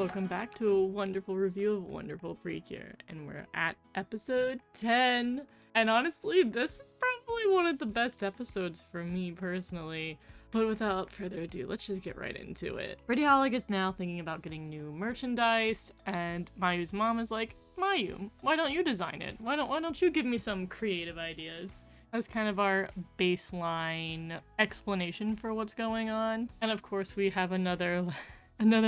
Welcome back to a wonderful review of Wonderful Precure, and we're at episode 10. And honestly, this is probably one of the best episodes for me personally. But without further ado, let's just get right into it. Pretty Holic is now thinking about getting new merchandise, and Mayu's mom is like, Mayu, why don't you design it? Why don't you give me some creative ideas? That's kind of our baseline explanation for what's going on. And of course, we have another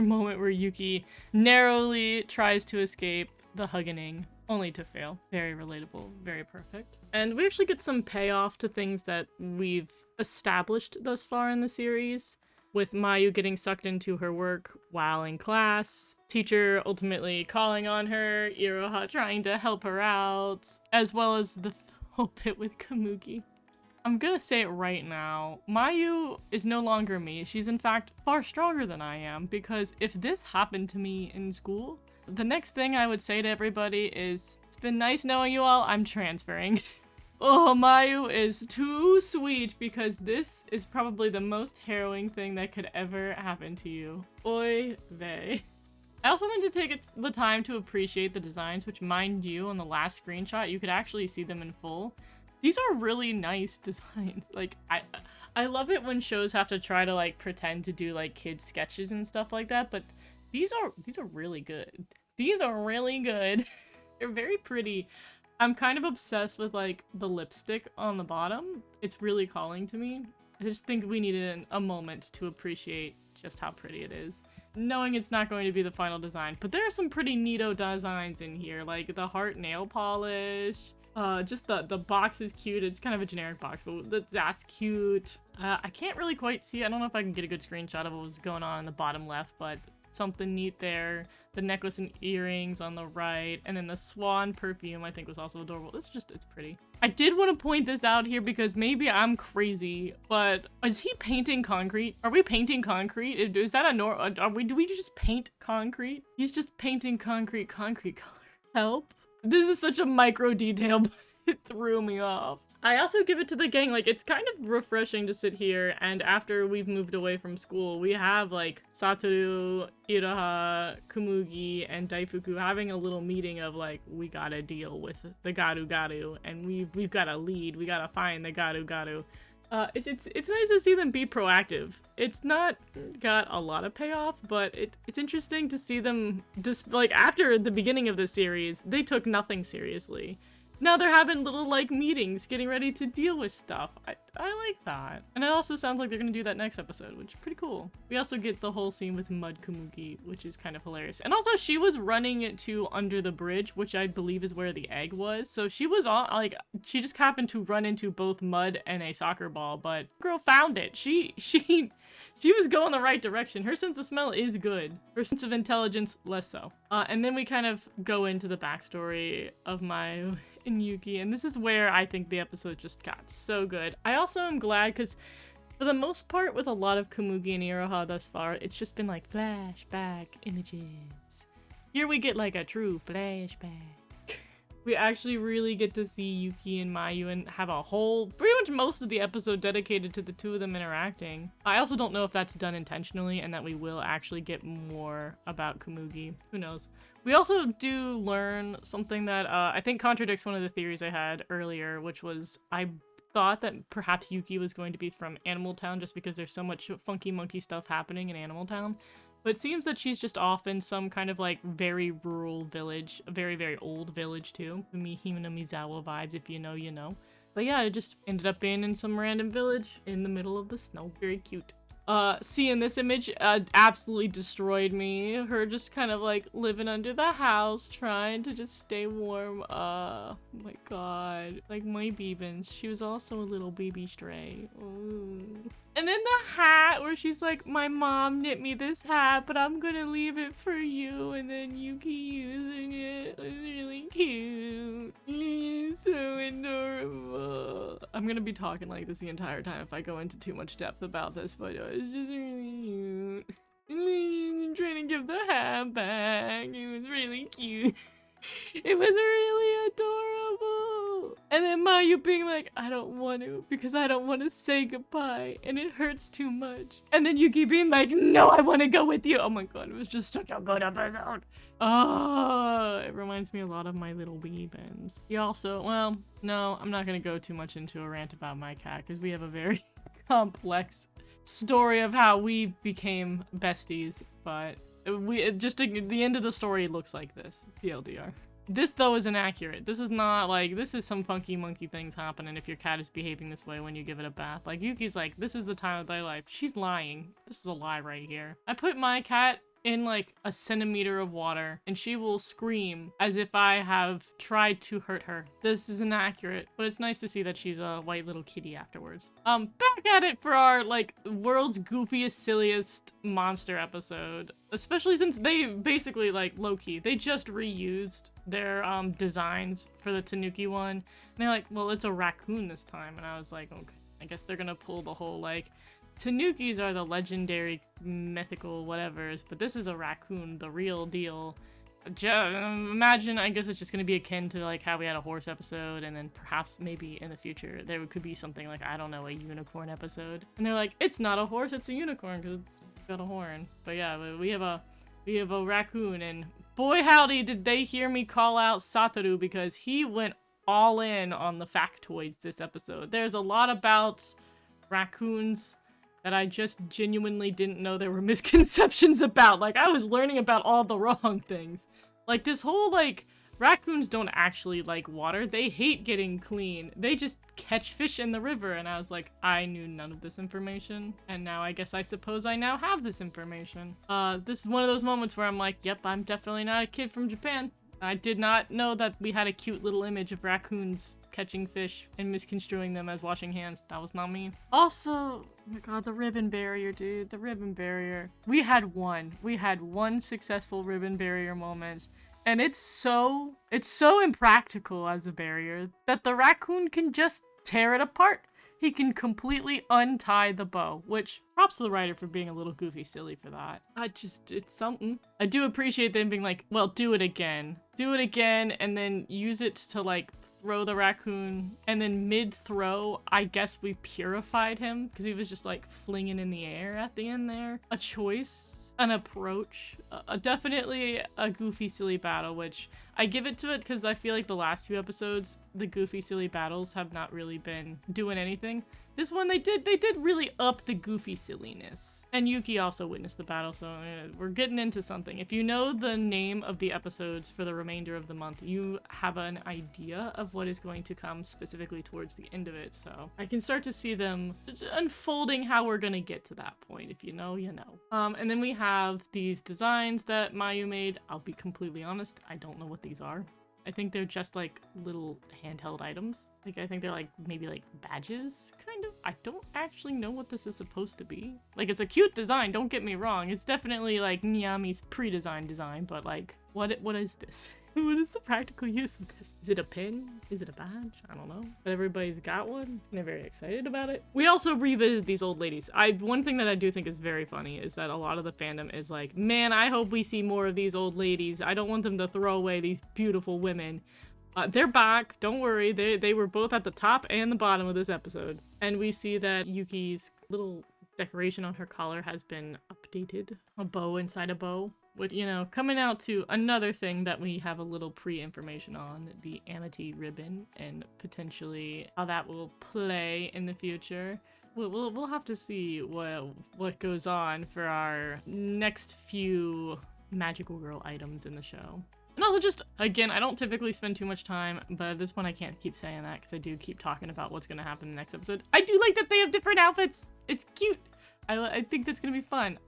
moment where Yuki narrowly tries to escape the huggening, only to fail. Very relatable, very perfect. And we actually get some payoff to things that we've established thus far in the series, with Mayu getting sucked into her work while in class, teacher ultimately calling on her, Iroha trying to help her out, as well as the whole bit with Komugi. I'm gonna say it right now, Mayu is no longer me. She's in fact far stronger than I am, because if this happened to me in school, the next thing I would say to everybody is, it's been nice knowing you all, I'm transferring. Oh, Mayu is too sweet, because this is probably the most harrowing thing that could ever happen to you. Oy vey. I also wanted to take the time to appreciate the designs, which, mind you, on the last screenshot, you could actually see them in full. These are really nice designs. Like, I love it when shows have to try to, like, pretend to do, like, kid sketches and stuff like that, but these are really good. These are really good. They're very pretty. I'm kind of obsessed with, like, the lipstick on the bottom. It's really calling to me. I just think we needed a moment to appreciate just how pretty it is, knowing it's not going to be the final design. But there are some pretty neato designs in here, like the heart nail polish. Just the box is cute. It's kind of a generic box, but that's cute. I can't really quite see. I don't know if I can get a good screenshot of what was going on in the bottom left, but something neat there. The necklace and earrings on the right, and then the swan perfume I think was also adorable. It's pretty. I did want to point this out here because maybe I'm crazy, but is he painting concrete? Are we painting concrete? Is that do we just paint concrete? He's just painting concrete color. Help. This is such a micro detail, but it threw me off. I also give it to the gang, like, it's kind of refreshing to sit here, and after we've moved away from school, we have, like, Satoru, Iroha, Komugi, and Daifuku having a little meeting of, like, we gotta deal with the Garu, and we've gotta lead, we gotta find the Garu. It's nice to see them be proactive. It's not got a lot of payoff, but it's interesting to see them just, like, after the beginning of the series, they took nothing seriously. Now they're having little, like, meetings, getting ready to deal with stuff. I like that. And it also sounds like they're gonna do that next episode, which is pretty cool. We also get the whole scene with Mud Komugi, which is kind of hilarious. And also, she was running to under the bridge, which I believe is where the egg was. So she was on, like, she just happened to run into both mud and a soccer ball, but girl found it. She was going the right direction. Her sense of smell is good. Her sense of intelligence, less so. And then we kind of go into the backstory of Mayu and Yuki, and this is where I think the episode just got so good. I also am glad because for the most part with a lot of Komugi and Iroha thus far, it's just been like flashback images. Here we get like a true flashback. We actually really get to see Yuki and Mayu and have a whole, pretty much most of the episode dedicated to the two of them interacting. I also don't know if that's done intentionally and that we will actually get more about Komugi. Who knows? We also do learn something that I think contradicts one of the theories I had earlier, which was I thought that perhaps Yuki was going to be from Animal Town just because there's so much funky monkey stuff happening in Animal Town. But it seems that she's just off in some kind of like very rural village, a very, very old village too. Hime no Mizawa vibes, if you know, you know. But yeah, it just ended up being in some random village in the middle of the snow. Very cute. Seeing this image absolutely destroyed me. Her just kind of like living under the house, trying to just stay warm. Oh my god. Like my Beebins. She was also a little baby stray. Ooh. And then the hat where she's like, my mom knit me this hat, but I'm gonna leave it for you. And then Yuki using it. It was really cute. It's so adorable. I'm gonna be talking like this the entire time if I go into too much depth about this, but it's just really cute. I'm trying to give the hat back. It was really cute. It was really adorable. And then Mayu being like, I don't want to because I don't want to say goodbye and it hurts too much. And then Yuki being like, no, I want to go with you. Oh my god, it was just such a good episode. Oh, it reminds me a lot of My Little Weebins. He also, well, no, I'm not going to go too much into a rant about my cat because we have a very complex story of how we became besties, but the end of the story looks like this, TLDR. This, though, is inaccurate. This is not, like, this is some funky monkey things happening if your cat is behaving this way when you give it a bath. Like, Yuki's like, this is the time of thy life. She's lying. This is a lie right here. I put my cat in, like, a centimeter of water, and she will scream as if I have tried to hurt her. This is inaccurate, but it's nice to see that she's a white little kitty afterwards. Back at it for our, like, world's goofiest, silliest monster episode. Especially since they basically, like, low-key, they just reused their, designs for the Tanuki one. And they're like, well, it's a raccoon this time. And I was like, okay, I guess they're gonna pull the whole, like, Tanukis are the legendary, mythical whatevers, but this is a raccoon, the real deal. Imagine, I guess it's just gonna be akin to, like, how we had a horse episode, and then perhaps maybe in the future there could be something like, I don't know, a unicorn episode. And they're like, it's not a horse, it's a unicorn, because it's got a horn. But yeah, we have a raccoon, and boy howdy did they hear me call out Satoru, because he went all in on the factoids this episode. There's a lot about raccoons that I just genuinely didn't know there were misconceptions about. Like, I was learning about all the wrong things. Like, this whole, like, raccoons don't actually like water. They hate getting clean. They just catch fish in the river. And I was like, I knew none of this information. And now I guess I suppose I now have this information. This is one of those moments where I'm like, yep, I'm definitely not a kid from Japan. I did not know that we had a cute little image of raccoons catching fish and misconstruing them as washing hands. That was not me. Also, oh my god, the ribbon barrier, dude. The ribbon barrier. We had one successful ribbon barrier moment. And it's so impractical as a barrier that the raccoon can just tear it apart. He can completely untie the bow, which props to the writer for being a little goofy silly for that. It's something. I do appreciate them being like, well, do it again. Do it again, and then use it to, like, throw the raccoon. And then mid-throw, I guess we purified him, because he was just, like, flinging in the air at the end there. A choice. An approach. Definitely a goofy, silly battle, which I give it to it because I feel like the last few episodes, the goofy, silly battles have not really been doing anything. This one, they did really up the goofy silliness. And Yuki also witnessed the battle, so we're getting into something. If you know the name of the episodes for the remainder of the month, you have an idea of what is going to come specifically towards the end of it, so I can start to see them unfolding how we're gonna get to that point. If you know, you know. And then we have these designs that Mayu made. I'll be completely honest, I don't know what these are. I think they're just like little handheld items. Like, I think they're like maybe like badges, kind of. I don't actually know what this is supposed to be. Like, it's a cute design, don't get me wrong. It's definitely like Nyami's pre-designed design, but like, what is this? What is the practical use of this? Is it a pin? Is it a badge? I don't know. But everybody's got one, and they're very excited about it. We also revisited these old ladies. One thing that I do think is very funny is that a lot of the fandom is like, man, I hope we see more of these old ladies. I don't want them to throw away these beautiful women. They're back. Don't worry. They were both at the top and the bottom of this episode. And we see that Yuki's little decoration on her collar has been updated. A bow inside a bow. With, you know, coming out to another thing that we have a little pre-information on, the Amity ribbon, and potentially how that will play in the future. We'll have to see what goes on for our next few magical girl items in the show. And also just, again, I don't typically spend too much time, but this one I can't keep saying that because I do keep talking about what's going to happen in the next episode. I do like that they have different outfits. It's cute. I think that's going to be fun.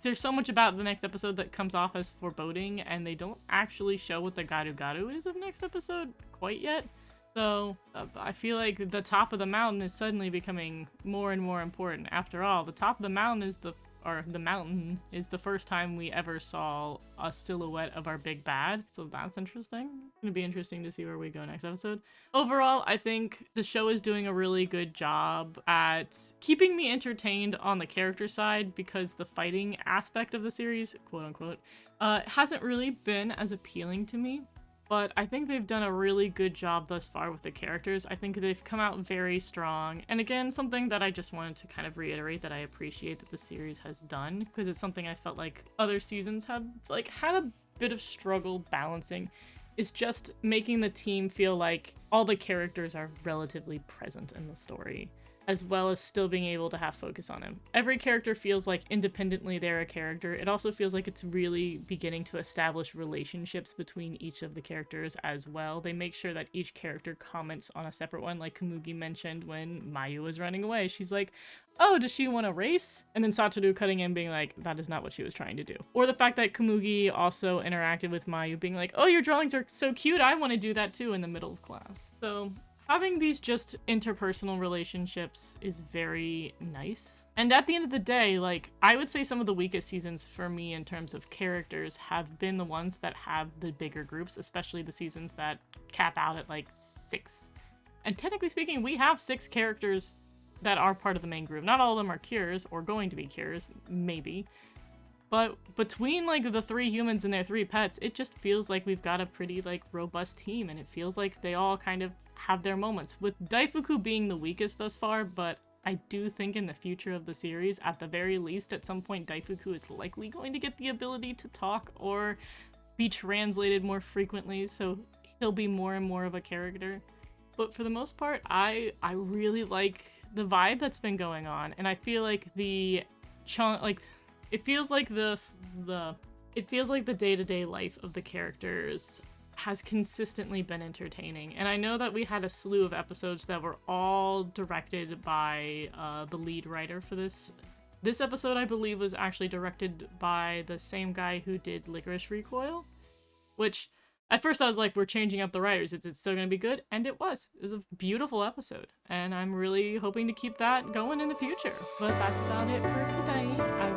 There's so much about the next episode that comes off as foreboding, and they don't actually show what the garu is of next episode quite yet. So I feel like the top of the mountain is suddenly becoming more and more important. After all, the top of the mountain is the first time we ever saw a silhouette of our big bad. So that's interesting. It's gonna be interesting to see where we go next episode. Overall, I think the show is doing a really good job at keeping me entertained on the character side, because the fighting aspect of the series, quote unquote, hasn't really been as appealing to me. But I think they've done a really good job thus far with the characters. I think they've come out very strong. And again, something that I just wanted to kind of reiterate that I appreciate that the series has done, because it's something I felt like other seasons have like had a bit of struggle balancing, is just making the team feel like all the characters are relatively present in the story, as well as still being able to have focus on him. Every character feels like independently they're a character. It also feels like it's really beginning to establish relationships between each of the characters as well. They make sure that each character comments on a separate one, like Komugi mentioned when Mayu was running away. She's like, oh, does she want to race? And then Satoru cutting in being like, that is not what she was trying to do. Or the fact that Komugi also interacted with Mayu being like, oh, your drawings are so cute, I want to do that too in the middle of class. So having these just interpersonal relationships is very nice. And at the end of the day, like, I would say some of the weakest seasons for me in terms of characters have been the ones that have the bigger groups, especially the seasons that cap out at like 6. And technically speaking, we have 6 characters that are part of the main group. Not all of them are cures, or going to be cures, maybe. But between, like, the 3 humans and their 3 pets, it just feels like we've got a pretty, like, robust team, and it feels like they all kind of have their moments, with Daifuku being the weakest thus far, but I do think in the future of the series, at the very least, at some point, Daifuku is likely going to get the ability to talk or be translated more frequently, so he'll be more and more of a character. But for the most part, I really like the vibe that's been going on, and I feel like it feels like the day-to-day life of the characters has consistently been entertaining. And I know that we had a slew of episodes that were all directed by the lead writer for this. This episode, I believe, was actually directed by the same guy who did Licorice Recoil, which at first I was like, we're changing up the writers, it's still gonna be good, and it was. It was a beautiful episode, and I'm really hoping to keep that going in the future. But that's about it for today. I